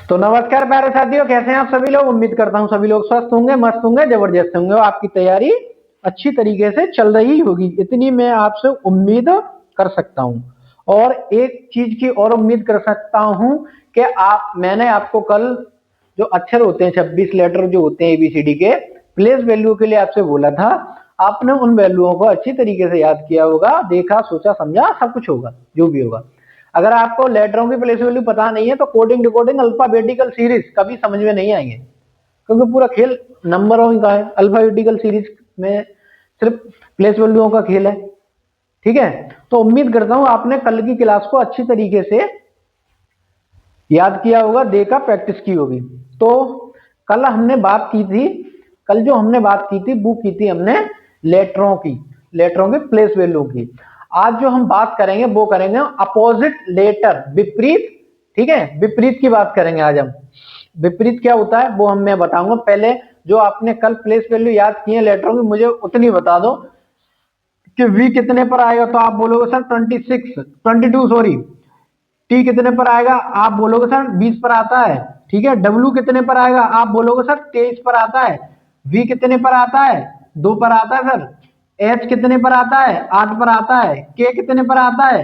तो नमस्कार प्यारे साथियों, कैसे हैं आप सभी लोग। उम्मीद करता हूं सभी लोग स्वस्थ होंगे, मस्त होंगे, जबरदस्त होंगे और आपकी तैयारी अच्छी तरीके से चल रही होगी, इतनी मैं आपसे उम्मीद कर सकता हूं। और एक चीज की और उम्मीद कर सकता हूं कि मैंने आपको कल जो अक्षर होते हैं 26 लेटर जो होते हैं एबीसीडी के प्लेस वैल्यू के लिए आपसे बोला था। आपने उन वैल्यूओं को अच्छी तरीके से याद किया होगा, देखा, सोचा, समझा, सब कुछ होगा जो भी होगा। अगर आपको लेटरों की प्लेस वैल्यू पता नहीं है तो कोडिंग डिकोडिंग अल्फाबेटिकल सीरीज कभी समझ में नहीं आएंगे, क्योंकि पूरा खेल नंबरों का है। अल्फाबेटिकल सीरीज में सिर्फ प्लेस वैल्यूओं का खेल है, ठीक है। तो उम्मीद करता हूं आपने कल की क्लास को अच्छी तरीके से याद किया होगा, देखा, प्रैक्टिस की होगी। तो कल हमने बात की थी, कल जो हमने बात की थी वो की थी हमने लेटरों की प्लेस वैल्यू की। आज जो हम बात करेंगे वो करेंगे अपोजिट लेटर, विपरीत, ठीक है। विपरीत की बात करेंगे आज हम। विपरीत क्या होता है वो मैं बताऊंगा। पहले जो आपने कल प्लेस वैल्यू याद की है लेटरों की, मुझे उतनी बता दो कि वी कितने पर आएगा, तो आप बोलोगे सर 22 सॉरी। टी कितने पर आएगा, आप बोलोगे सर 20 पर आता है, ठीक है। डब्ल्यू कितने पर आएगा, आप बोलोगे सर 23 पर आता है। वी कितने पर आता है, 2 पर आता है सर। एच कितने पर आता है, 8 पर आता है। के कितने पर आता है,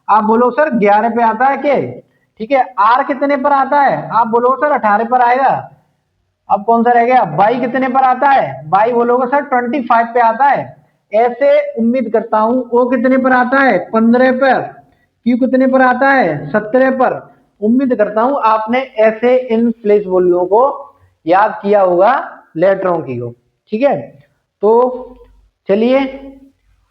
आप बोलो सर 11 पे आता है के, ठीक है। आर कितने पर आता है, आप बोलो सर 18 पर आएगा। अब कौन सा रह गया, बाई कितने पर आता है, बाई बोलोगे सर 25 पे आता है। ऐसे उम्मीद करता हूं ओ कितने पर आता है, 15 पर। क्यू कितने पर आता है, 17 पर। उम्मीद करता हूं आपने ऐसे इन प्लेस वैल्यूओं को याद किया होगा लेटरों की को, ठीक है। तो चलिए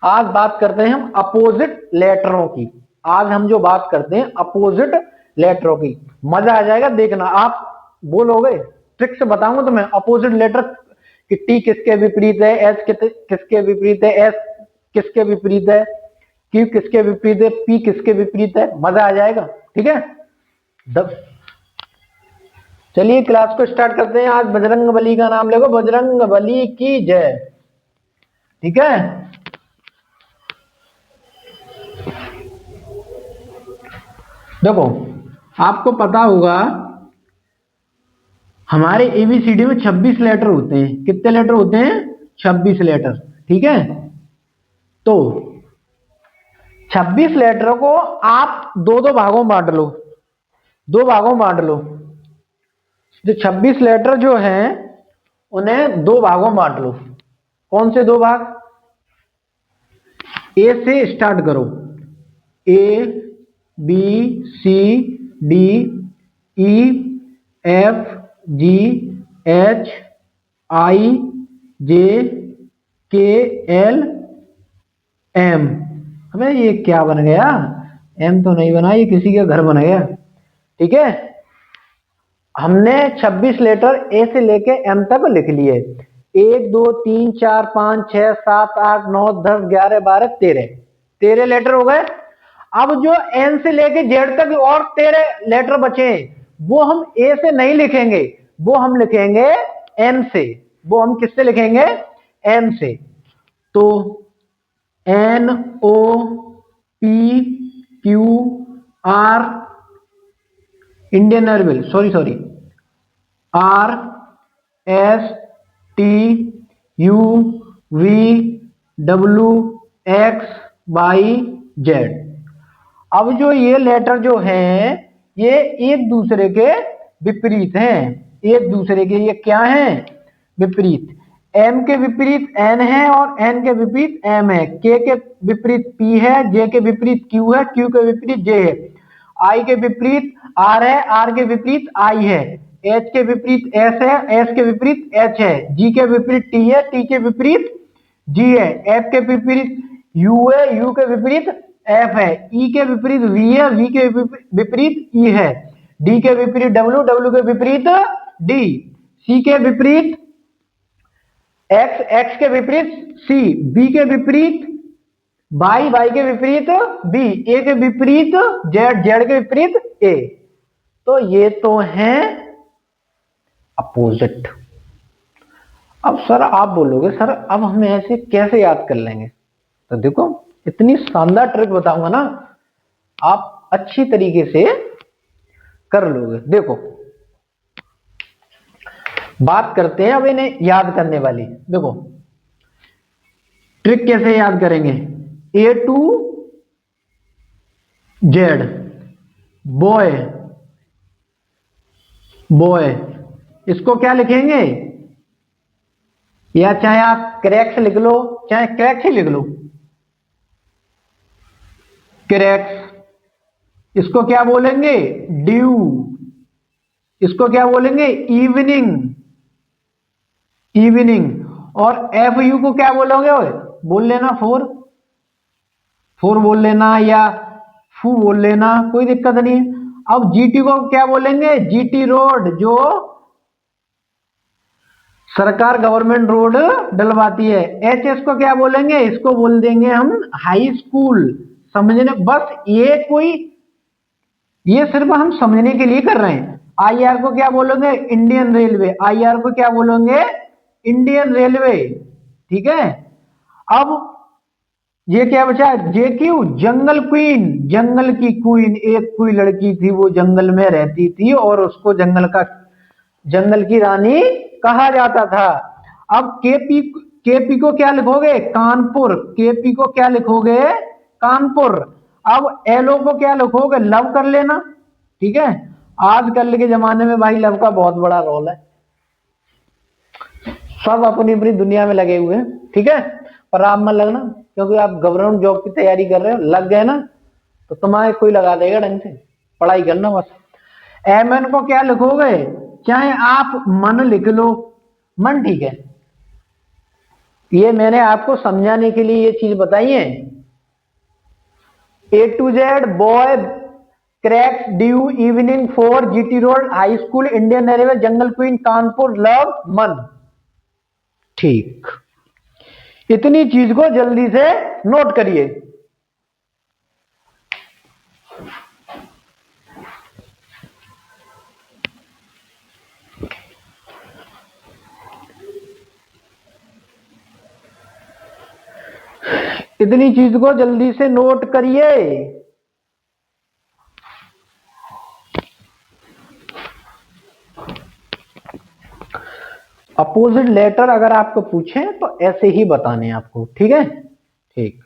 आज बात करते हैं हम अपोजिट लेटरों की। आज हम जो बात करते हैं अपोजिट लेटरों की, मजा आ जाएगा देखना। आप बोलोगे, ट्रिक से बताऊंगा तुम्हें अपोजिट लेटर कि टी किसके विपरीत है, एच किसके विपरीत है, एस किसके विपरीत है, क्यू किसके विपरीत है, पी किसके विपरीत है। मजा आ जाएगा, ठीक है। चलिए क्लास को स्टार्ट करते हैं। आज बजरंग बली का नाम लेगो, बजरंग बली की जय, ठीक है। देखो आपको पता होगा हमारे एबीसीडी में 26 लेटर होते हैं। कितने लेटर होते हैं, 26 लेटर, ठीक है। तो 26 लेटर को आप दो दो भागों में बांट लो, दो भागों में बांट लो। जो 26 लेटर जो हैं उन्हें दो भागों में बांट लो। कौन से दो भाग, ए से स्टार्ट करो, A B C D E F G H I J K L M. हमें ये क्या बन गया, एम तो नहीं बना, ये किसी का घर बन गया, ठीक है। हमने 26 लेटर ए से लेके एम तक लिख लिए। 1 2 3 4 5 6 7 8 9 10 11 12 13 लेटर हो गए। अब जो एन से लेके जेड तक और 13 लेटर बचे वो हम ए से नहीं लिखेंगे, वो हम लिखेंगे एम से। वो हम किससे लिखेंगे, एम से। तो N O P Q R, Indian railway, sorry R S T U V W X Y Z. अब जो ये लेटर जो हैं ये एक दूसरे के विपरीत हैं, एक दूसरे के ये क्या हैं, विपरीत। एम के विपरीत एन है और एन के विपरीत एम है। के विपरीत पी है, जे के विपरीत क्यू है, क्यू के विपरीत जे है। आई के विपरीत आर है, आर के विपरीत आई है। एच के विपरीत एस है, एस के विपरीत एच है। जी के विपरीत टी है, टी के विपरीत जी है। एफ के विपरीत यू है, यू के विपरीत एफ है। ई के विपरीत वी है, वी के विपरीत ई है। डी के विपरीत डब्ल्यू, डब्ल्यू के विपरीत डी। सी के विपरीत एक्स, एक्स के विपरीत सी। बी के विपरीत वाई, वाई के विपरीत बी। ए के विपरीत जेड, जेड के विपरीत ए। तो ये तो है अपोजिट। अब सर आप बोलोगे सर अब हम ऐसे कैसे याद कर लेंगे, तो देखो इतनी शानदार ट्रिक बताऊंगा ना, आप अच्छी तरीके से कर लोगे। देखो बात करते हैं अब इन्हें याद करने वाली। देखो ट्रिक कैसे याद करेंगे। ए टू जेड बॉय, बॉय इसको क्या लिखेंगे, या चाहे आप क्रैक्स लिख लो चाहे क्रैक्स ही लिख लो, क्रैक्स। इसको क्या बोलेंगे, ड्यू। इसको क्या बोलेंगे, इवनिंग, इवनिंग। और एफ यू को क्या बोलोगे, बोल लेना फोर, फोर बोल लेना या फू बोल लेना, कोई दिक्कत नहीं। अब जीटी को क्या बोलेंगे, जीटी रोड, जो सरकार गवर्नमेंट रोड डलवाती है। एचएस को क्या बोलेंगे, इसको बोल देंगे हम हाई स्कूल। समझने, बस ये कोई, ये सिर्फ हम समझने के लिए कर रहे हैं। आईआर को क्या बोलोगे, इंडियन रेलवे। आईआर को क्या बोलोगे, इंडियन रेलवे। ठीक है। अब ये क्या बचा, जे क्यू, जंगल क्वीन, जंगल की क्वीन। एक कोई लड़की थी वो जंगल में रहती थी और उसको जंगल की रानी कहा जाता था। अब केपी, केपी को क्या लिखोगे, कानपुर। केपी को क्या लिखोगे, कानपुर। अब एलओ को क्या लिखोगे, लव कर लेना। ठीक है। आजकल के जमाने में भाई लव का बहुत बड़ा रोल है, सब अपनी अपनी दुनिया में लगे हुए हैं। ठीक है। पर आप मत लगना, क्योंकि आप गवर्नमेंट जॉब की तैयारी कर रहे हो, लग गए ना तो तुम्हारे कोई लगा देगा ढंग से। पढ़ाई करना बस। एमएन को क्या लिखोगे, चाहे आप मन लिख लो, मन। ठीक है। ये मैंने आपको समझाने के लिए ये चीज बताई है। A to Z boy, cracks, dew, evening, four, GT road, high school, Indian railway, jungle queen, Kanpur, love, मन। ठीक, इतनी चीज को जल्दी से नोट करिए। इतनी चीज को जल्दी से नोट करिए। अपोजिट लेटर अगर आपको पूछें तो ऐसे ही बताने आपको। ठीक है। ठीक,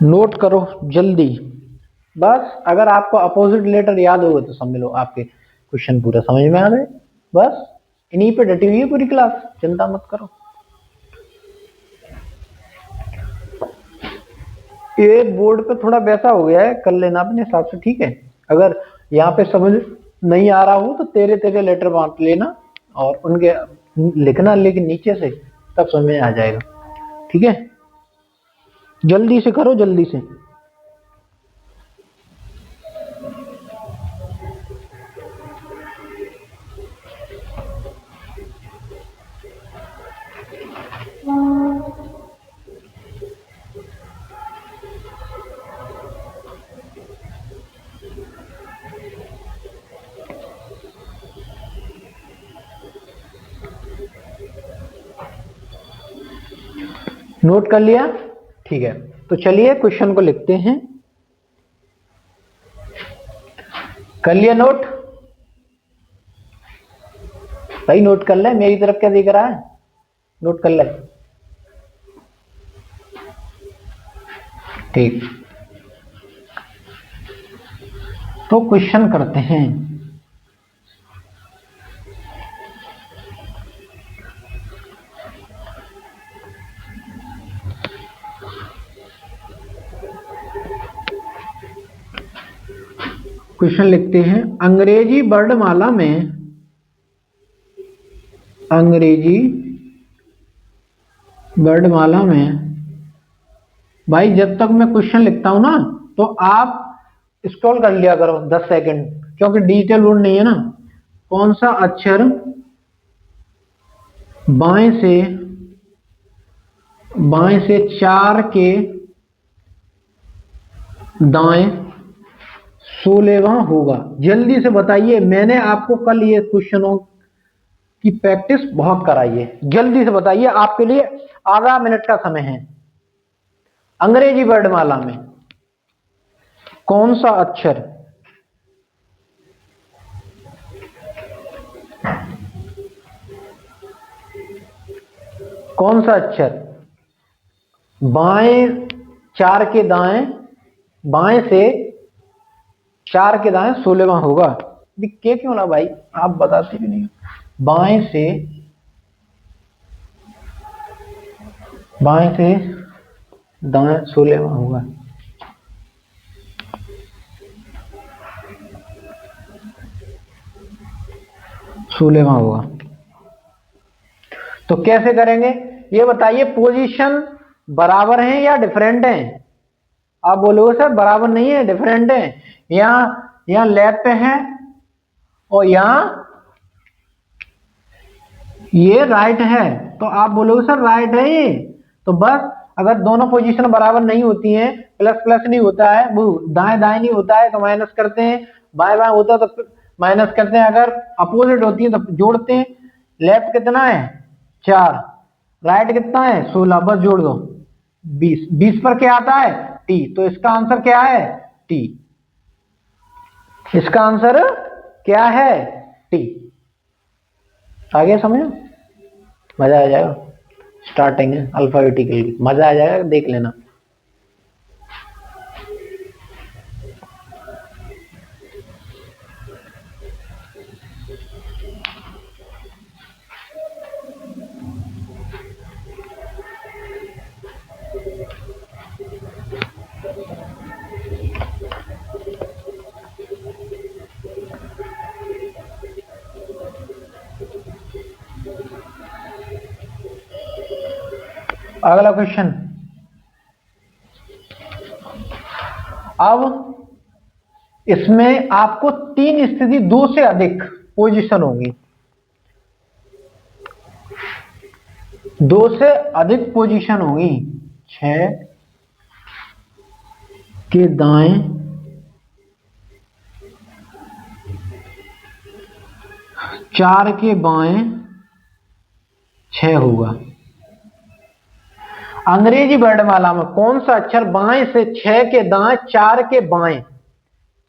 नोट करो जल्दी। बस अगर आपको अपोजिट लेटर याद होगा तो समझ लो आपके क्वेश्चन पूरा समझ में आ गए। बस इन्हीं पे डटी हुई है पूरी क्लास, चिंता मत करो। ये बोर्ड पे थोड़ा वैसा हो गया है, कर लेना अपने हिसाब से। ठीक है। अगर यहाँ पे समझ नहीं आ रहा हो तो तेरे तेरे लेटर बांट लेना और उनके लिखना, लेकिन नीचे से, तब समझ में आ जाएगा। ठीक है। जल्दी से करो, जल्दी से। नोट कर लिया। ठीक है, तो चलिए क्वेश्चन को लिखते हैं। कर लिया नोट भाई, नोट कर ले, मेरी तरफ क्या दिख रहा है, नोट कर ले। ठीक, तो क्वेश्चन करते हैं। क्वेश्चन लिखते हैं, अंग्रेजी वर्णमाला में, अंग्रेजी वर्णमाला में, भाई जब तक मैं क्वेश्चन लिखता हूं ना तो आप स्क्रॉल कर लिया करो 10 सेकंड, क्योंकि डिजिटल बोर्ड नहीं है ना। कौन सा अक्षर बाएं से 4 के दाएं 16वां होगा? जल्दी से बताइए, मैंने आपको कल ये क्वेश्चनों की प्रैक्टिस बहुत कराई है। जल्दी से बताइए, आपके लिए आधा मिनट का समय है। अंग्रेजी वर्णमाला में कौन सा अक्षर बाएं 4 के दाएं, बाएं से 4 के दाएं 16वां होगा? के क्यों ना भाई, आप बताते भी नहीं। बाएं से दाएं 16वां होगा। तो कैसे करेंगे ये बताइए? पोजीशन बराबर है या डिफरेंट है? आप बोलोगे सर बराबर नहीं है, डिफरेंट है। यहाँ लेफ्ट है और यहाँ ये राइट है, तो आप बोलोगे सर राइट है ये। तो बस अगर दोनों पोजीशन बराबर नहीं होती हैं, प्लस प्लस नहीं होता है, वो दाएं दाएं नहीं होता है तो माइनस करते हैं, बाएं बाएं होता है तो माइनस करते हैं, अगर अपोजिट होती है तो जोड़ते हैं। लेफ्ट कितना है 4, राइट कितना है 16, बस जोड़ दो 20। 20 पर क्या आता है टी, तो इसका आंसर क्या है टी। इसका आंसर क्या है टी। आगे समझ, मजा आ जाएगा। स्टार्टिंग है अल्फाबेटिकली, मजा आ जाएगा, देख लेना। अगला क्वेश्चन, अब इसमें आपको 3 स्थिति, 2 से अधिक पोजीशन होगी, 2 से अधिक पोजीशन होगी। 6 के दाएं 4 के बाएं 6 होगा। अंग्रेजी वर्णमाला में कौन सा अक्षर बाएं से 6 के दाएं 4 के बाएं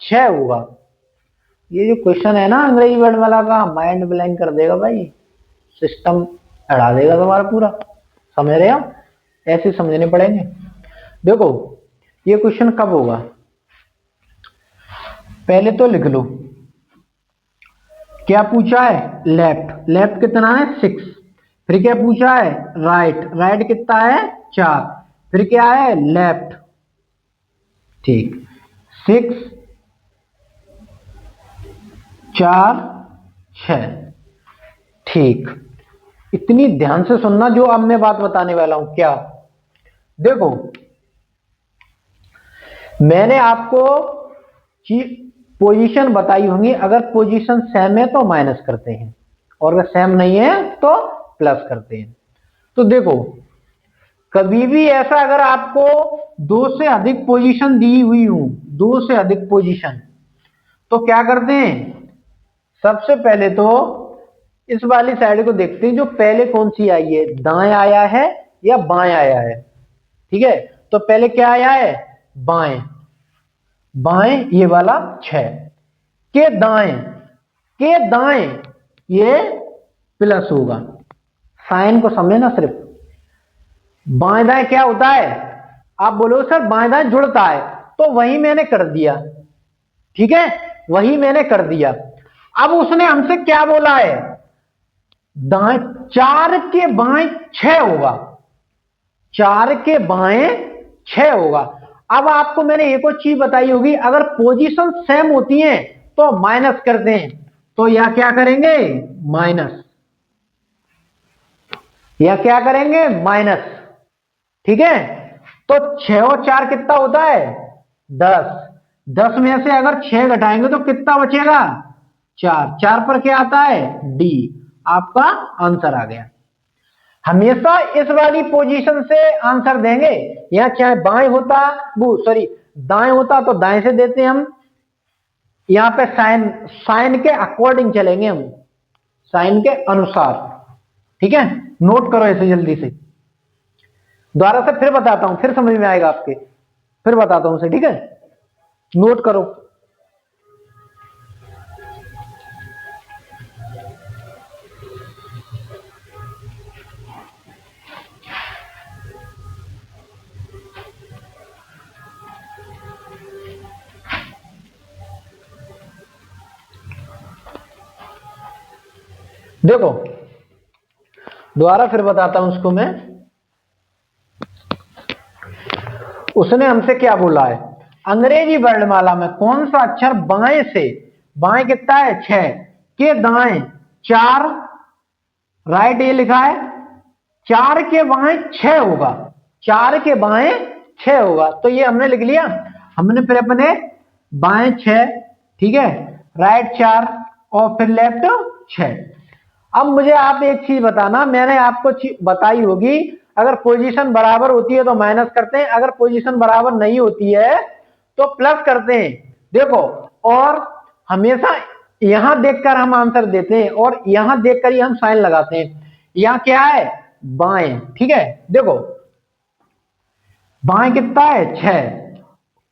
6 होगा? ये जो क्वेश्चन है ना अंग्रेजी वर्णमाला का, माइंड ब्लैंक कर देगा भाई, सिस्टम हटा देगा तुम्हारा पूरा। समझ रहे हो? ऐसे समझने पड़ेंगे। देखो ये क्वेश्चन कब होगा, पहले तो लिख लो क्या पूछा है। लेफ्ट कितना है 6, फिर क्या पूछा है राइट कितना है 4, फिर क्या है लेफ्ट। ठीक, 6 4 6। ठीक, इतनी ध्यान से सुनना जो अब मैं बात बताने वाला हूं। क्या देखो, मैंने आपको पोजीशन बताई होंगी, अगर पोजीशन सेम है तो माइनस करते हैं, और अगर सेम नहीं है तो प्लस करते हैं। तो देखो कभी भी ऐसा अगर आपको 2 से अधिक पोजीशन दी हुई हो, 2 से अधिक पोजीशन, तो क्या करते हैं, सबसे पहले तो इस वाली साइड को देखते हैं जो पहले कौन सी आई है, दाएं आया है या बाएं आया है। ठीक है, तो पहले क्या आया है बाएं, ये वाला 6 के दाएं ये प्लस होगा। साइन को समझना सिर्फ, बाएं दाएं क्या होता है, आप बोलो सर बाएं दाएं जुड़ता है, तो वही मैंने कर दिया। ठीक है, वही मैंने कर दिया। अब उसने हमसे क्या बोला है, दाएं 4 के बाएं 6 होगा, 4 के बाएं 6 होगा। अब आपको मैंने एक और चीज बताई होगी, अगर पोजीशन सेम होती है तो माइनस करते हैं, तो या क्या करेंगे माइनस, या क्या करेंगे माइनस। ठीक है, तो 6 और 4 कितना होता है 10, 10 में से अगर 6 घटाएंगे तो कितना बचेगा? 4। 4 पर क्या आता है? डी। आपका आंसर आ गया। हमेशा इस वाली पोजीशन से आंसर देंगे, या चाहे बाएं होता, वो सॉरी दाएं होता तो दाएं से देते हम। यहां पे साइन, साइन के अकॉर्डिंग चलेंगे हम, साइन के अनुसार। ठीक है, नोट करो ऐसे जल्दी से। दोबारा से फिर बताता हूं, फिर समझ में आएगा आपके, फिर बताता हूं उसे। ठीक है, नोट करो। देखो दोबारा फिर बताता हूं उसको मैं। उसने हमसे क्या बोला है, अंग्रेजी वर्णमाला में कौन सा अक्षर बाएं से, बाएं कितना है 6 के दाएं 4, राइट ये लिखा है, 4 के बाएं 6 होगा, 4 के बाएं 6 होगा। तो ये हमने लिख लिया, हमने फिर अपने बाएं 6, ठीक है, राइट 4 और फिर लेफ्ट 6। अब मुझे आप एक चीज बताना, मैंने आपको बताई होगी, अगर पोजीशन बराबर होती है तो माइनस करते हैं, अगर पोजीशन बराबर नहीं होती है तो प्लस करते हैं। देखो, और हमेशा यहां देखकर हम आंसर देते हैं और यहां देखकर ही हम साइन लगाते हैं। यहां क्या है? बाएं। ठीक है, देखो बाएं कितना है 6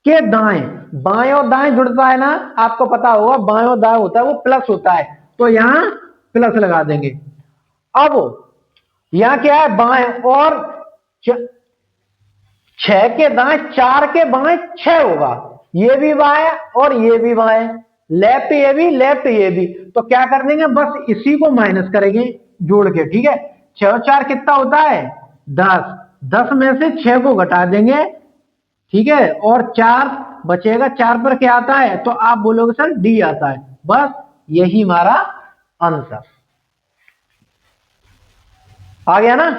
के दाएं, बाएं और दाएं जुड़ता है ना, आपको पता होगा बाएं और दाएं होता है वो प्लस होता है, तो यहां प्लस लगा देंगे। अब यहां क्या है? बाएं और 6 के दाएं, 4 के बाएं 6 होगा, ये भी बाएं और ये भी बाएं, लेफ्ट ये भी, लेफ्ट ये भी। तो क्या कर देंगे, बस इसी को माइनस करेंगे जोड़ के। ठीक है, 6 और 4 कितना होता है? 10। 10 में से 6 को घटा देंगे, ठीक है, और 4 बचेगा। 4 पर क्या आता है? तो आप बोलोगे सर डी आता है। बस यही हमारा आंसर आ गया ना।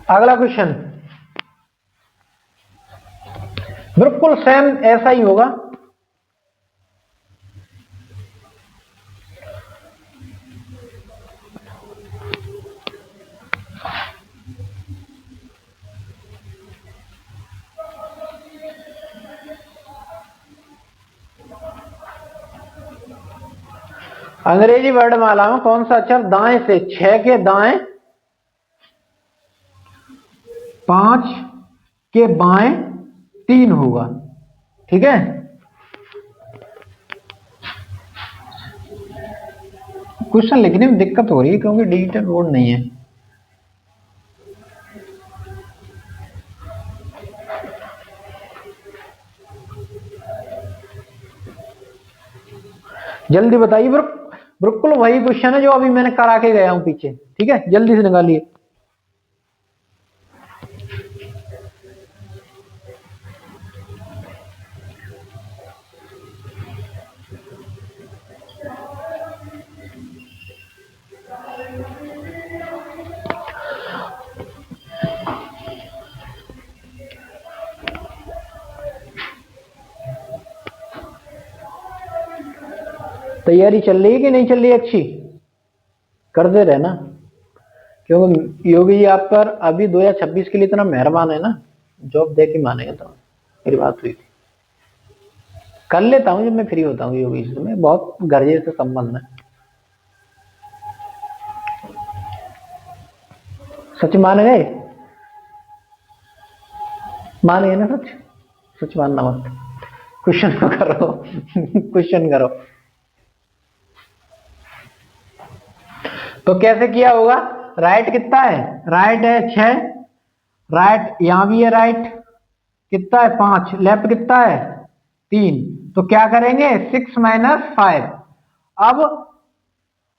अगला क्वेश्चन बिल्कुल सेम ऐसा ही होगा। अंग्रेजी वर्णमाला में कौन सा अक्षर दाएं से 6 के दाएं 5 के बाएं 3 होगा? ठीक है, क्वेश्चन लिखने में दिक्कत हो रही है क्योंकि डिजिटल बोर्ड नहीं है। जल्दी बताइए, बिल्कुल वही क्वेश्चन है जो अभी मैंने करा के गया हूं पीछे। ठीक है, जल्दी से निकालिए। तैयारी चल रही है कि नहीं चल रही है? अच्छी कर दे रहे ना, क्योंकि योगी जी आप पर अभी 2026 के लिए इतना मेहरबान है ना, जॉब दे के मानेगा। तो मेरी बात हुई थी, कर लेता हूँ जब मैं फ्री होता हूँ योगी जी से, मैं बहुत गर्जे से संबंध है। सच मान गए? मान गए ना सच? सच मानना मत, क्वेश्चन करो क्वेश्चन करो। तो कैसे किया होगा? राइट कितना है? राइट है 6, राइट यहां भी है, राइट कितना है 5, लेफ्ट कितना है 3। तो क्या करेंगे 6 - 5। अब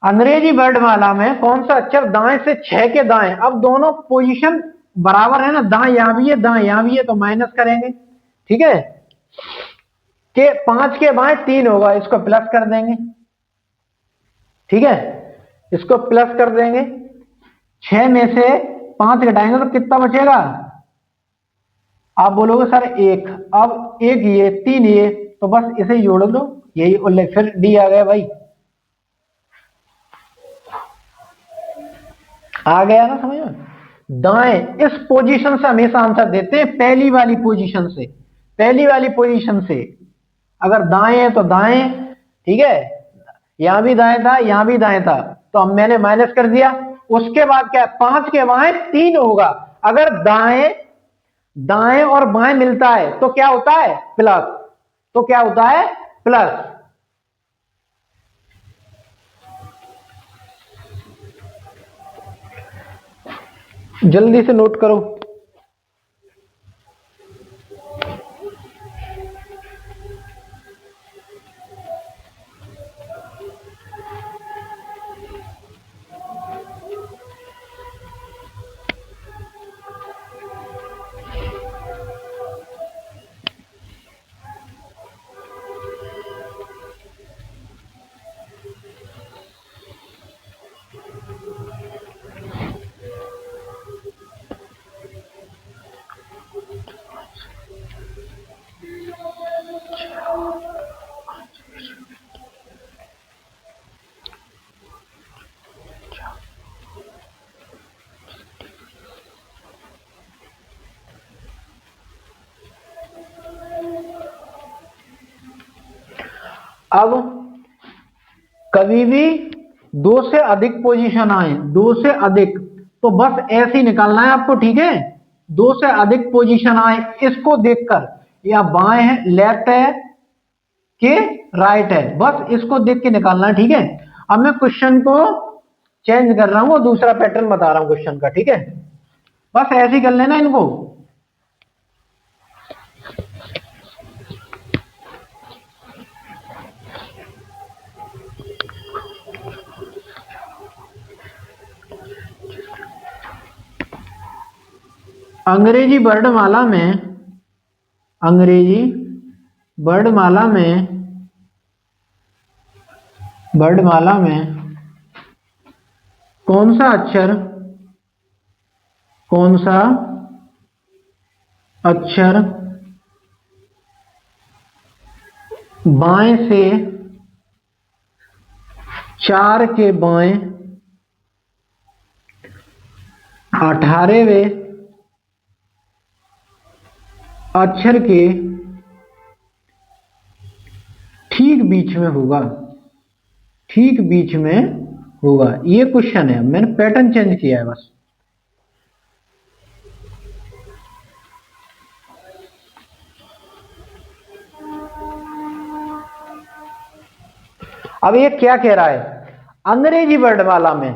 अंग्रेजी वर्णमाला में कौन सा अक्षर दाएं से 6 के दाएं, अब दोनों पोजीशन बराबर है ना, दाएं यहां भी है दाएं यहां भी है तो माइनस करेंगे, ठीक है, के 5 के बाएं 3 होगा, इसको प्लस कर देंगे, ठीक है, इसको प्लस कर देंगे, 6 में से 5 घटाएंगे तो कितना बचेगा, आप बोलोगे सर 1, अब 1 ये 3 ये, तो बस इसे जोड़ लो, यही उल्लेख, फिर डी आ गया भाई, आ गया ना समझ में। दाएं इस पोजीशन से हमेशा आंसर देते हैं, पहली वाली पोजीशन से, पहली वाली पोजीशन से, अगर दाएं है तो दाएं, ठीक है, यहां भी दाएं था यहां भी दाएं था, तो अब मैंने माइनस कर दिया, उसके बाद क्या है, 5 के बाएं 3 होगा, अगर दाएं दाएं और बाएं मिलता है तो क्या होता है प्लस, तो क्या होता है प्लस, जल्दी से नोट करो। अब कभी भी 2 से अधिक पोजीशन आए, 2 से अधिक, तो बस ऐसे ही निकालना है आपको, ठीक है, 2 से अधिक पोजीशन आए, इसको देखकर, या बाएं है लेफ्ट है कि राइट है, बस इसको देख के निकालना है, ठीक है। अब मैं क्वेश्चन को चेंज कर रहा हूं और दूसरा पैटर्न बता रहा हूं क्वेश्चन का, ठीक है, बस ऐसे ही कर लेना इनको। अंग्रेजी वर्णमाला में, अंग्रेजी वर्णमाला में, वर्णमाला में कौन सा अक्षर, कौन सा अक्षर बाएं से 4 के बाएं 18वें अक्षर के ठीक बीच में होगा, ठीक बीच में होगा, ये क्वेश्चन है, मैंने पैटर्न चेंज किया है बस। अब ये क्या कह रहा है, अंग्रेजी वर्णमाला में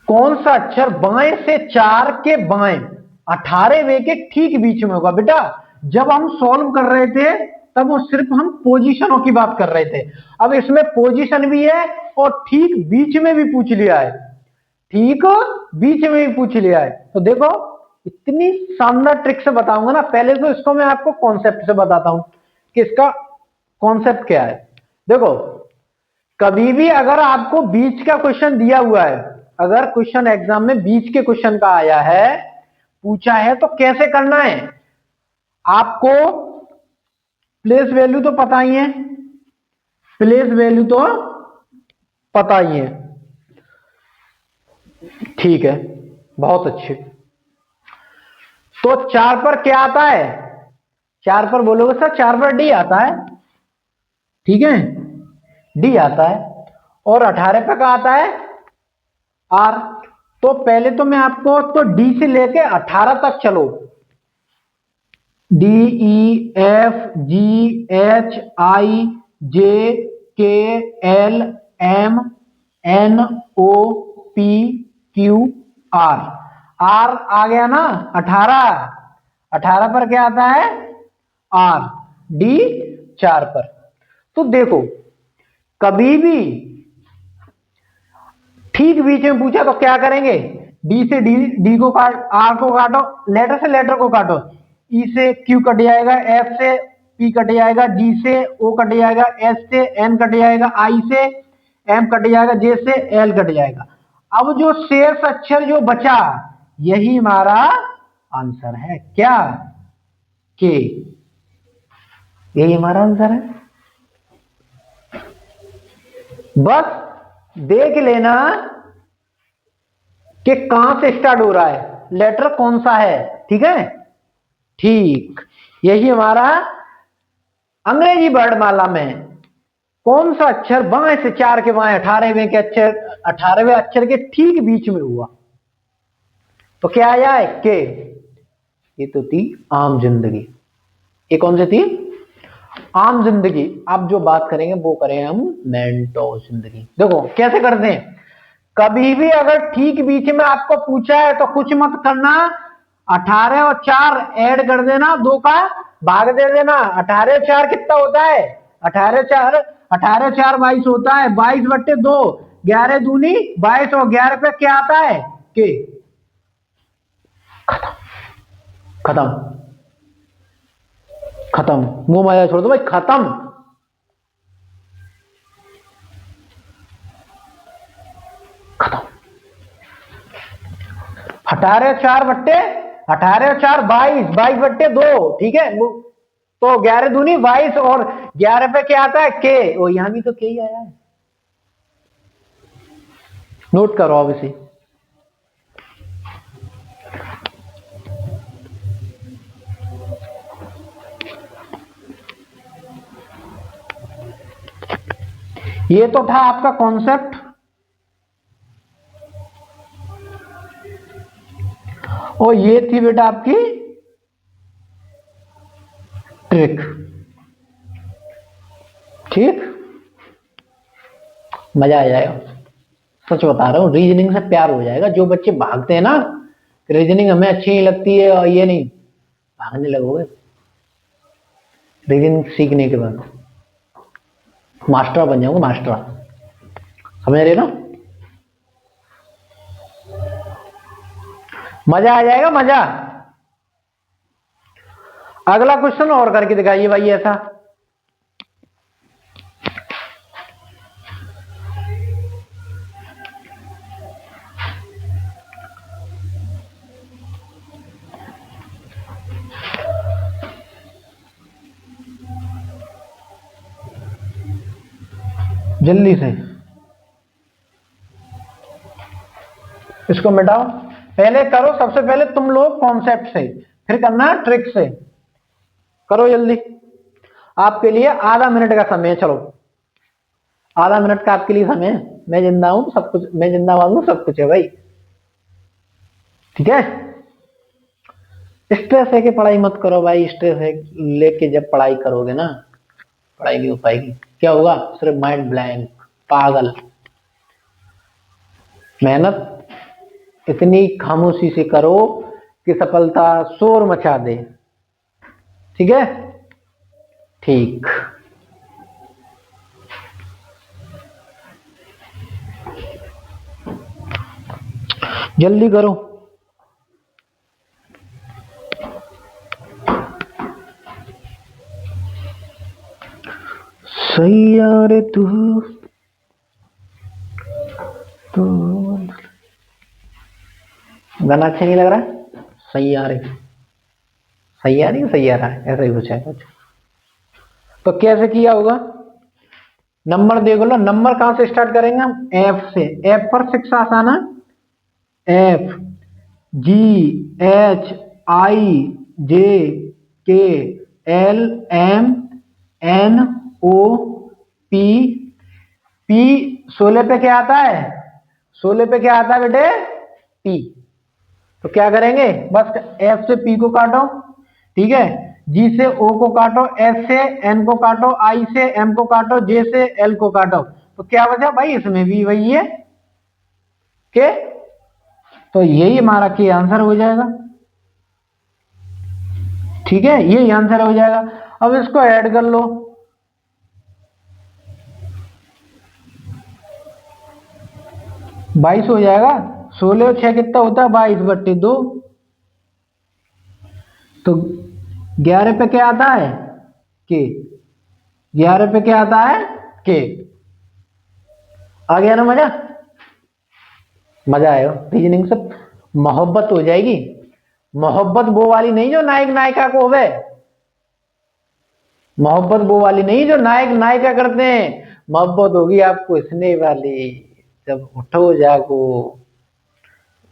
कौन सा अक्षर बाएं से 4 के बाएं 18वें के ठीक बीच में होगा। बेटा जब हम सॉल्व कर रहे थे तब वो सिर्फ हम पोजीशनों की बात कर रहे थे, अब इसमें पोजीशन भी है और ठीक बीच में भी पूछ लिया है, ठीक बीच में भी पूछ लिया है, तो देखो इतनी शानदार ट्रिक से बताऊंगा ना, पहले तो इसको मैं आपको कॉन्सेप्ट से बताता हूं कि इसका कॉन्सेप्ट क्या है। देखो कभी भी अगर आपको बीच का क्वेश्चन दिया हुआ है, अगर क्वेश्चन एग्जाम में बीच के क्वेश्चन का आया है, पूछा है, तो कैसे करना है, आपको प्लेस वैल्यू तो पता ही है, प्लेस वैल्यू तो पता ही है, ठीक है, बहुत अच्छे। तो 4 पर क्या आता है, 4 पर बोलोगे सर 4 पर डी आता है, ठीक है, डी आता है, और 18 पर क्या आता है आर। तो पहले तो मैं आपको तो डी से लेके 18 तक चलो, D E F G H I J K L M N O P Q R, R आ गया ना 18, 18 पर क्या आता है आर, डी 4 पर। तो देखो कभी भी ठीक बीच में पूछा तो क्या करेंगे, डी से डी को काट, आर को काटो, लेटर से लेटर को काटो, ई से क्यू कट जाएगा, एफ से पी कट जाएगा, जी से ओ कट जाएगा, एस से एन कट जाएगा, आई से एम कट जाएगा, जे से एल कट जाएगा। अब जो शेष अक्षर जो बचा यही हमारा आंसर है, क्या, के, यही हमारा आंसर है। बस देख लेना कि कहां से स्टार्ट हो रहा है, लेटर कौन सा है, ठीक है। ठीक, यही हमारा अंग्रेजी वर्णमाला में कौन सा अक्षर बाएं से 4 के बाएं 18वें के अक्षर, 18वें अक्षर के ठीक बीच में हुआ, तो क्या आया है, के। ये तो थी आम जिंदगी। ये कौन सी थी, आम जिंदगी। अब जो बात करेंगे वो करेंगे हम मेंटोस जिंदगी। देखो कैसे करते हैं, कभी भी अगर ठीक बीच में आपको पूछा है तो कुछ मत करना, 18 और 4 ऐड कर देना, 2 का भाग दे देना। 18 और 4 कितना होता है, 18 4 22 होता है, 22/2, 11 दूनी 22 और 11 पे क्या आता है, के। खत्म खत्म, मुंह माया छोड़ दो भाई, खत्म। खत्म। 18 4 बट्टे 18 4 22, 22/2, ठीक है। तो 11 दूनी 22 और 11 पे क्या आता है, के। और यहां भी तो के ही आया है, नोट करो अब इसे। ये तो था आपका कॉन्सेप्ट, और ये थी बेटा आपकी ट्रिक, ठीक। मजा आ जाएगा, सच बता रहा हूं, रीजनिंग से प्यार हो जाएगा। जो बच्चे भागते हैं ना, रीजनिंग हमें अच्छी नहीं लगती है, और ये नहीं, भागने लगोगे रीजनिंग सीखने के बाद, मास्टर बन जाओगे, मास्टर, समझ रहे ना। मजा आ जाएगा, मजा। अगला क्वेश्चन और करके दिखाइए भाई ऐसा। जल्दी से इसको मिटाओ, पहले करो, सबसे पहले तुम लोग कॉन्सेप्ट से, फिर करना ट्रिक से। करो जल्दी, आपके लिए आधा मिनट का समय है, चलो आधा मिनट का आपके लिए समय है। मैं जिंदा हूं, सब कुछ, मैं जिंदाबाद हूं, सब कुछ है भाई, ठीक है। स्ट्रेस है कि पढ़ाई मत करो भाई, स्ट्रेस है लेके जब पढ़ाई करोगे ना, पढ़ाई नहीं हो पाएगी। क्या होगा, सिर्फ माइंड ब्लैंक, पागल। मेहनत इतनी खामोशी से करो कि सफलता शोर मचा दे, ठीक है। ठीक, जल्दी करो। सैयारे तू तो गाना अच्छा नहीं लग रहा, सैयारे, सैयारी सैयारा, ऐसा ही कुछ है कुछ। तो कैसे किया होगा, नंबर देखो लो, नंबर कहां से स्टार्ट करेंगे हम, एफ से। एफ पर 6 आसाना, F G H I J K L M N O P. P 16 पे क्या आता है, 16 पे क्या आता है बेटे, पी। तो क्या करेंगे, बस एफ से पी को काटो, ठीक है। जी से ओ को काटो, एस से एन को काटो, आई से एम को काटो, जे से एल को काटो। तो क्या बचा भाई, इसमें भी वही है, के। तो यही हमारा के आंसर हो जाएगा, ठीक है, यही आंसर हो जाएगा। अब इसको ऐड कर लो, 22 हो जाएगा। 16 और 6 कितना होता है? 22/2। तो 11 पे क्या आता है? के। 11 पे क्या आता है? के। आ गया ना मजा? मजा आएगा रीजनिंग से, मोहब्बत हो जाएगी। मोहब्बत वो वाली नहीं जो नायक नायिका को होवे, मोहब्बत वो वाली नहीं जो नायक नायिका करते हैं। मोहब्बत होगी आपको इसने वाली, जब उठो जागो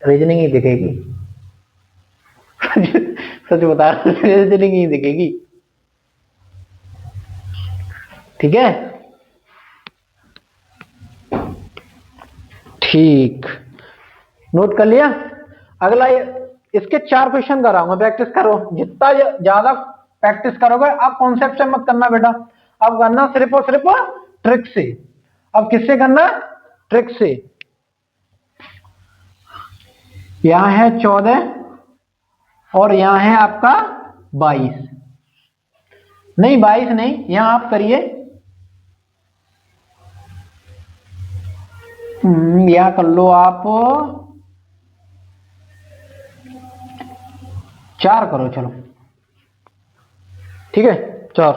रीजनिंग ही दिखेगी। सच बता रहा हूं, रीजनिंग ही दिखेगी। ठीक है, ठीक, नोट कर लिया। अगला इसके 4 क्वेश्चन कराऊंगा, प्रैक्टिस करो। जितना ज्यादा प्रैक्टिस करोगे, अब कॉन्सेप्ट से मत करना बेटा, अब करना सिर्फ और सिर्फ ट्रिक से। अब किससे करना? ट्रिक से। यहां है 14 और यहां है आपका 22। नहीं 22 नहीं, यहां आप करिए, यहां कर लो आप 4 करो, चलो ठीक है 4।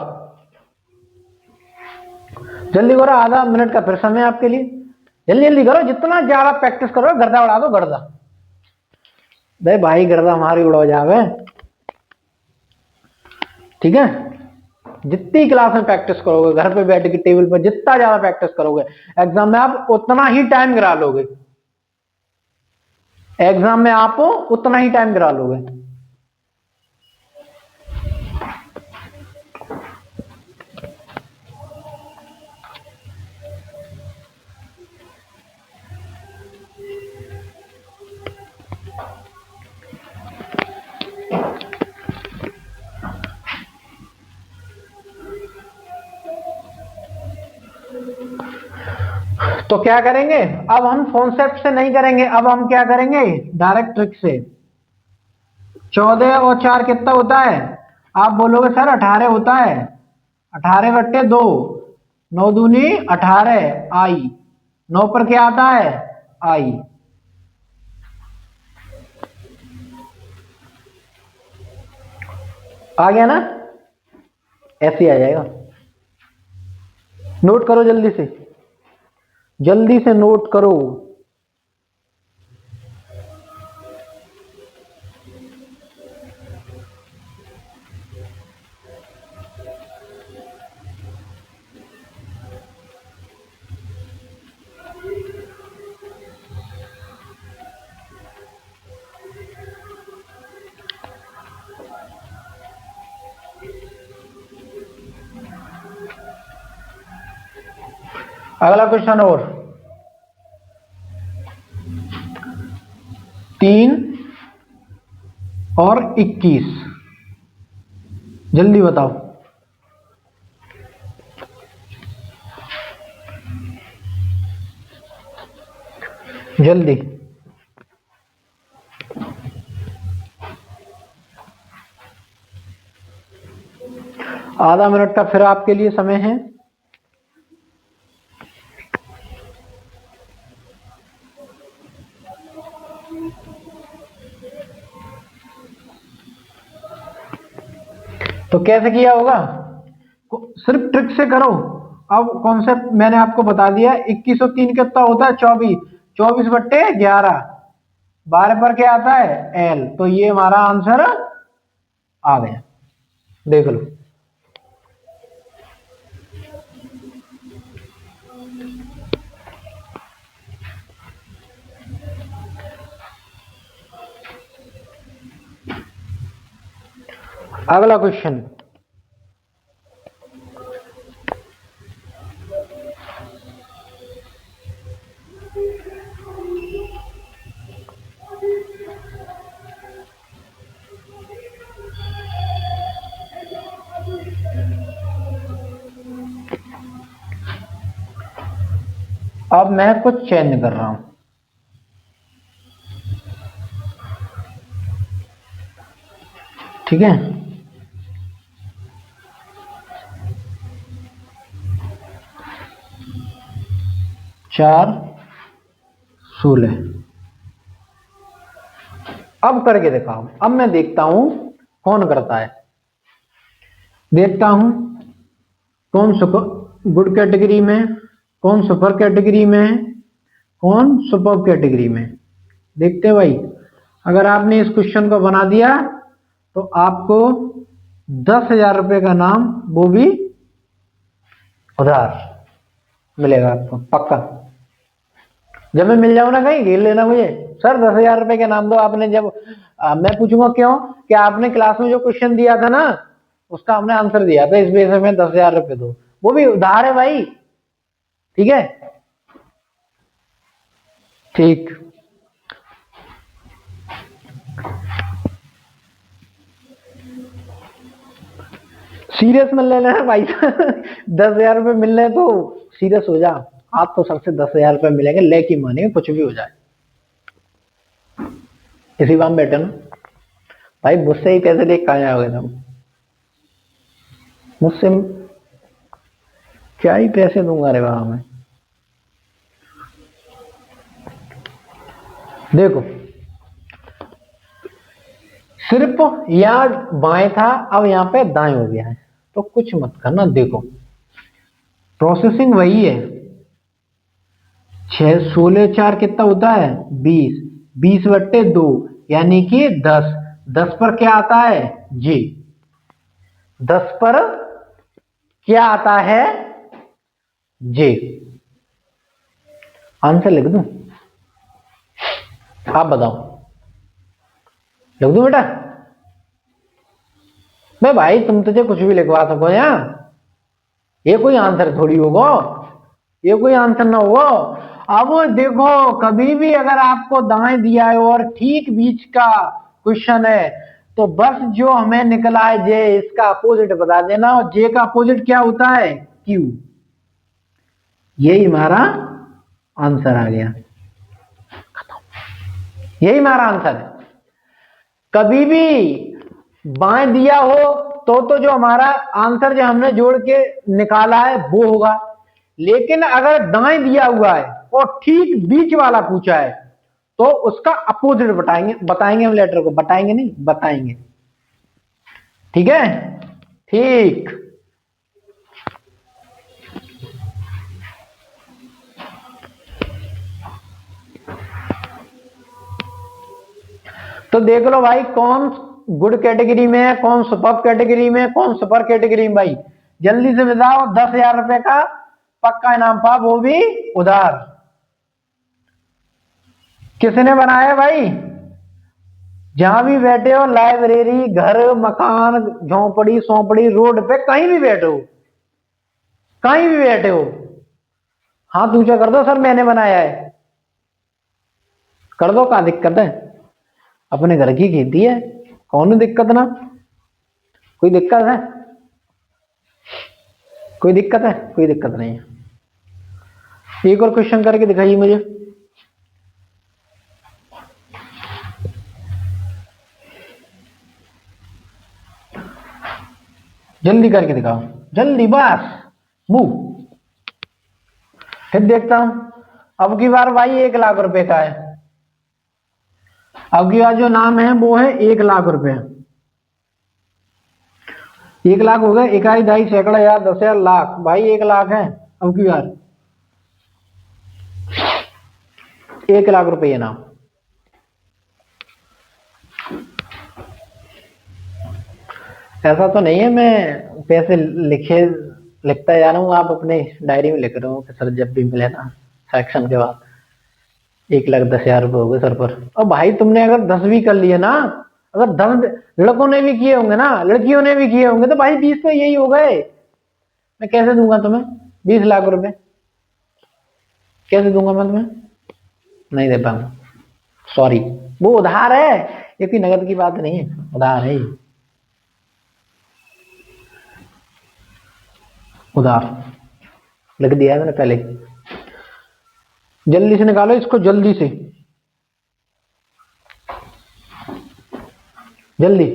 जल्दी करो, आधा मिनट का फिर समय आपके लिए। जल्दी जल्दी करो, जितना ज्यादा प्रैक्टिस करो, गर्दा उड़ा दो गर्दा। भाई गर्दा हमारी उड़ो जावे। ठीक है, जितनी क्लास में प्रैक्टिस करोगे, घर पे बैठ के टेबल पर जितना ज्यादा प्रैक्टिस करोगे, एग्जाम में आप उतना ही टाइम गिरा लोगे। एग्जाम में आप उतना ही टाइम गिरा लोगे। तो क्या करेंगे, अब हम कॉन्सेप्ट से नहीं करेंगे, अब हम क्या करेंगे? डायरेक्ट ट्रिक से। 14 और 4 कितना होता है? आप बोलोगे सर 18 होता है। 18/2, 9 दूनी 18 आई। 9 पर क्या आता है? आई। आ गया ना? ऐसे आ जाएगा। नोट करो जल्दी से, जल्दी से नोट करो। अगला क्वेश्चन और 3 और 21, जल्दी बताओ। जल्दी, आधा मिनट का फिर आपके लिए समय है। तो कैसे किया होगा? सिर्फ ट्रिक से करो। अब कॉन्सेप्ट मैंने आपको बता दिया। 21 और 3 कितना होता है? 24। 24/11, 12 पर क्या आता है? एल। तो ये हमारा आंसर आ गया, देख लो। अगला क्वेश्चन, अब मैं कुछ चेंज कर रहा हूं। ठीक है, चार 16। अब करके दिखाओ। अब मैं देखता हूं कौन करता है। देखता हूं कौन सुपर गुड कैटेगरी में, कौन सुपर कैटेगरी में है, कौन सुपर कैटेगरी में। देखते हैं भाई, अगर आपने इस क्वेश्चन को बना दिया तो आपको 10,000 रुपए का नाम, वो भी उधार मिलेगा आपको पक्का। जब मैं मिल जाऊं ना कहीं, घेर लेना मुझे, सर 10,000 रुपए के नाम दो। आपने जब मैं पूछूंगा क्यों, कि आपने क्लास में जो क्वेश्चन दिया था ना, उसका हमने आंसर दिया था, इस वजह से में 10,000 रुपए दो। वो भी उधार है भाई, ठीक है। ठीक, सीरियस में ले लेना भाई 10,000 रुपए मिल रहे तो सीरियस हो जा। आप तो सबसे 10,000 रुपए मिलेंगे, लेके मानेंगे कुछ भी हो जाए। इसी बात में बैठे ना भाई, मुझसे ही पैसे लेके कहाँ जाओगे तुम? मुझसे क्या ही पैसे दूंगा रे बाबा मैं। देखो सिर्फ यहाँ बाएं था, अब यहाँ पे दाएं हो गया है, तो कुछ मत करना। देखो प्रोसेसिंग वही है। 6 16 4 कितना होता है? 20। 20/2 यानी कि 10। 10 पर क्या आता है? जी। 10 पर क्या आता है? जे। आंसर लिख दूं? आप बताओ, लिख दूं बेटा? मैं भाई तुम तुझे कुछ भी लिखवा सको यहाँ, ये कोई आंसर थोड़ी होगा, ये कोई आंसर ना होगा। अब देखो, कभी भी अगर आपको दाएं दिया है और ठीक बीच का क्वेश्चन है, तो बस जो हमें निकला है जे, इसका अपोजिट बता देना। और जे का अपोजिट क्या होता है? क्यू। यही हमारा आंसर आ गया, यही हमारा आंसर है। कभी भी बाएं दिया हो तो जो हमारा आंसर जो हमने जोड़ के निकाला है वो होगा। लेकिन अगर दाएं दिया हुआ है और ठीक बीच वाला पूछा है, तो उसका अपोजिट बताएंगे हम लेटर को, बताएंगे नहीं, बताएंगे। ठीक है, ठीक। तो देख लो भाई, कौन गुड कैटेगरी में है, कौन सुपर कैटेगरी में, कौन सुपर कैटेगरी में। भाई जल्दी से बताओ। 10,000 रुपए का पक्का इनाम पा, वो भी उधार। किसने बनाया भाई? जहां भी बैठे हो, लाइब्रेरी, घर, मकान, झोंपड़ी, सोपड़ी, रोड पे, कहीं भी बैठे हो, कहीं भी बैठे हो, हाथ ऊंचा कर दो, सर मैंने बनाया है। कर दो, क्या दिक्कत है? अपने घर की खेती है, कौन दिक्कत ना? कोई दिक्कत है? कोई दिक्कत है? कोई दिक्कत नहीं है। एक और क्वेश्चन करके दिखाइए मुझे। जल्दी करके दिखाओ, जल्दी, बस मूव। फिर देखता हूं। अब की बार भाई 1,00,000 रुपए का है। अब की बार जो नाम है वो है 1,00,000 रुपए। 1,00,000 हो गए, इकाई, दहाई, सैकड़ा, हजार, 10,000, लाख। भाई 1,00,000 है अब की बार। 1,00,000 रुपये नाम। ऐसा तो नहीं है मैं पैसे लिखता जा रहा हूँ, आप अपने डायरी में लिख रहे हो कि सर जब भी मिले ना सेक्शन के बाद 1,10,000 रुपये हो गए सर पर। और भाई तुमने अगर 10 भी कर लिए ना, अगर 10 लड़कों ने भी किए होंगे ना, लड़कियों ने भी किए होंगे, तो भाई 20 तो यही हो गए। मैं कैसे दूंगा तुम्हें 20,00,000 रुपए? कैसे दूंगा मैं तुम्हें? नहीं दे पाऊंगा, सॉरी। वो उधार है, ये कोई नगद की बात नहीं है, उधार है, उधार। लिख दिया है मैंने पहले। जल्दी से निकालो इसको, जल्दी से, जल्दी।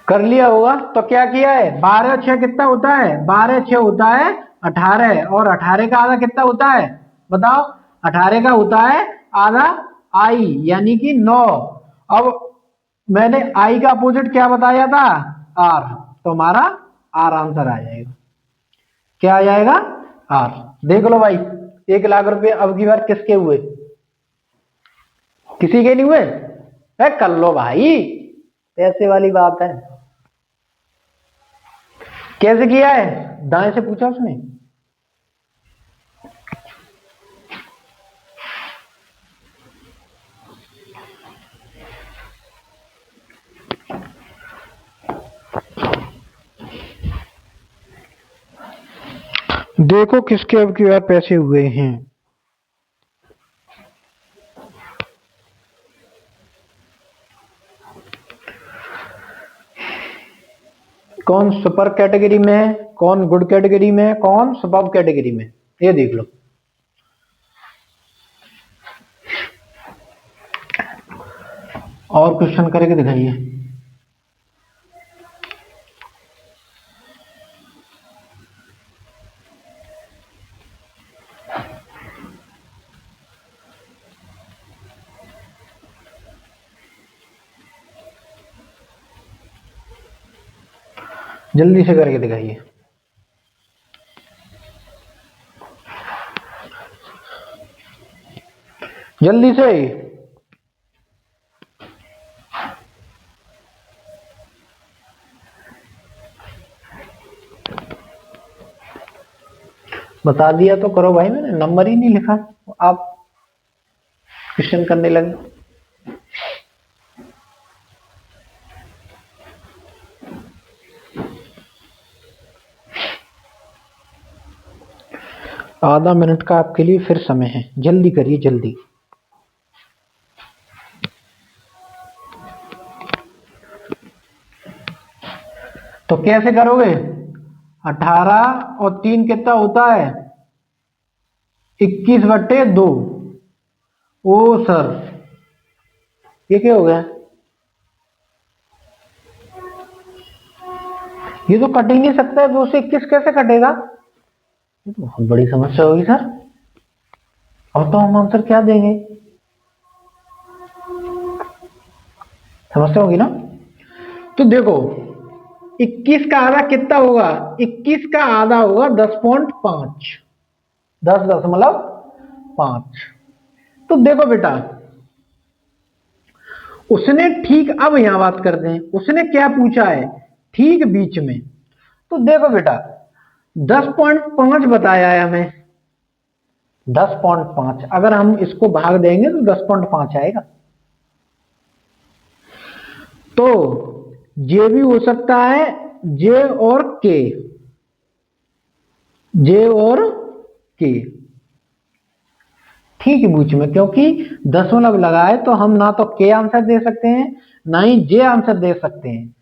कर लिया होगा। तो क्या किया है, 12 6 कितना होता है, 12 6 होता है 18, और 18 का आधा कितना होता है बताओ, 18 का होता है आधा आई, यानी कि 9। अब मैंने आई का अपोजिट क्या बताया था, आर, तो हमारा आर आंसर आ जाएगा। क्या आ जाएगा, आर। देख लो भाई, 1 लाख रुपए अब की बार किसके हुए, किसी के नहीं हुए, कर लो भाई, ऐसे वाली बात है। कैसे किया है, दाएं से पूछा उसने। देखो किसके अब की बार पैसे हुए हैं। कौन सुपर कैटेगरी में है, कौन गुड कैटेगरी में है, कौन सुपर कैटेगरी में, ये देख लो। और क्वेश्चन करके दिखाइए। जल्दी से करके दिखाइए। जल्दी से। बता दिया तो करो भाई, मैंने नंबर ही नहीं लिखा, आप क्वेश्चन करने लगे। आधा मिनट का आपके लिए फिर समय है, जल्दी करिए जल्दी। तो कैसे करोगे, 18 और 3 कितना होता है, 21/2। ओ सर, ये क्या हो गया, ये तो कट ही नहीं सकता है, 2 से 21 कैसे कटेगा, ये तो बहुत बड़ी समस्या होगी सर। अब तो हम आंसर क्या देंगे, समस्या होगी ना। तो देखो 21 का आधा कितना होगा, 21 का आधा होगा 10.5, 10.5। तो देखो बेटा, उसने ठीक, अब यहां बात करते हैं, उसने क्या पूछा है, ठीक बीच में। तो देखो बेटा 10.5 बताया है हमें, 10.5 अगर हम इसको भाग देंगे तो 10.5 आएगा। तो जे भी हो सकता है, जे और के, जे और के ठीक बीच में, क्योंकि दशमलव लगा है तो हम ना तो के आंसर दे सकते हैं ना ही जे आंसर दे सकते हैं।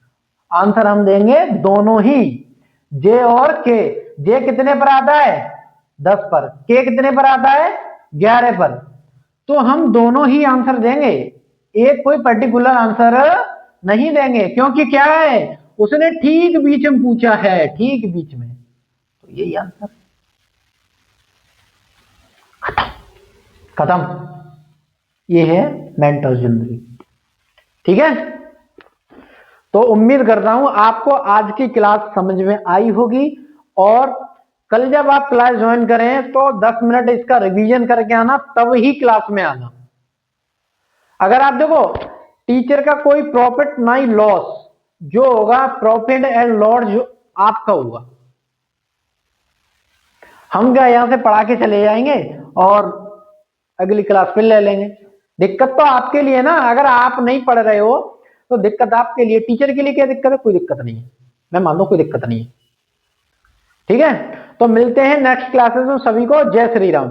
आंसर हम देंगे दोनों ही, जे और के। जे कितने पर आता है, 10 पर, के कितने पर आता है, 11 पर। तो हम दोनों ही आंसर देंगे, एक कोई पर्टिकुलर आंसर नहीं देंगे, क्योंकि क्या है, उसने ठीक बीच में पूछा है, ठीक बीच में, तो यही आंसर। खत्म, ये है मेंटल जिंदगी। ठीक है, तो उम्मीद करता हूं आपको आज की क्लास समझ में आई होगी, और कल जब आप क्लास ज्वाइन करें तो 10 मिनट इसका रिवीजन करके आना, तब ही क्लास में आना। अगर आप देखो टीचर का कोई प्रॉफिट ना ही लॉस, जो होगा प्रॉफिट एंड लॉस जो आपका होगा। हम क्या यहां से पढ़ा के चले जाएंगे और अगली क्लास फिर ले लेंगे। दिक्कत तो आपके लिए ना, अगर आप नहीं पढ़ रहे हो तो दिक्कत आपके लिए, टीचर के लिए क्या दिक्कत है, कोई दिक्कत नहीं है, मैं मान लो कोई दिक्कत नहीं है। ठीक है, तो मिलते हैं नेक्स्ट क्लासेस में, सभी को जय श्री राम।